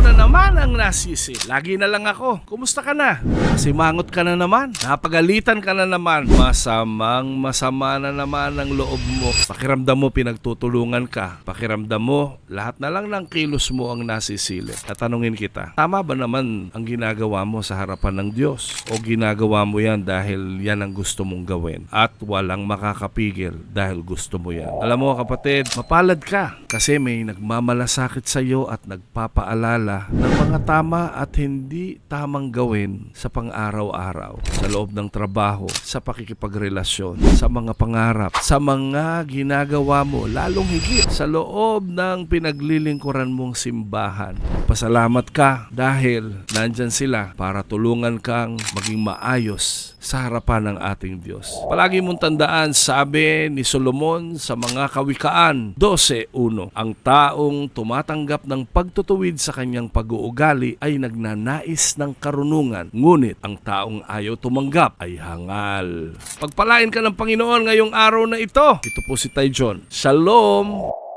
Ako na naman ang nasisi. Lagi na lang ako. Kumusta ka na? Simangot ka na naman. Napagalitan ka na naman. Masama na naman ang loob mo. Pakiramdam mo pinagtutulungan ka. Pakiramdam mo lahat na lang ng kilos mo ang nasisilip. Tatanungin kita, tama ba naman ang ginagawa mo sa harapan ng Diyos? O ginagawa mo yan dahil yan ang gusto mong gawin at walang makakapigil dahil gusto mo yan? Alam mo kapatid, mapalad ka kasi may nagmamalasakit sa iyo at nagpapaalala ng mga tama at hindi tamang gawin sa pang-araw-araw, sa loob ng trabaho, sa pakikipagrelasyon, sa mga pangarap, sa mga ginagawa mo, lalong higit sa loob ng pinaglilingkuran mong simbahan. Pasalamat ka dahil nandyan sila para tulungan kang maging maayos sa harapan ng ating Diyos. Palagi mong tandaan, sabi ni Solomon sa mga Kawikaan 12:1, ang taong tumatanggap ng pagtutuwid sa kanyang pag-uugali ay nagnanais ng karunungan, ngunit ang taong ayaw tumanggap ay hangal. Pagpalain ka ng Panginoon ngayong araw na ito. Ito po si Tay John. Shalom!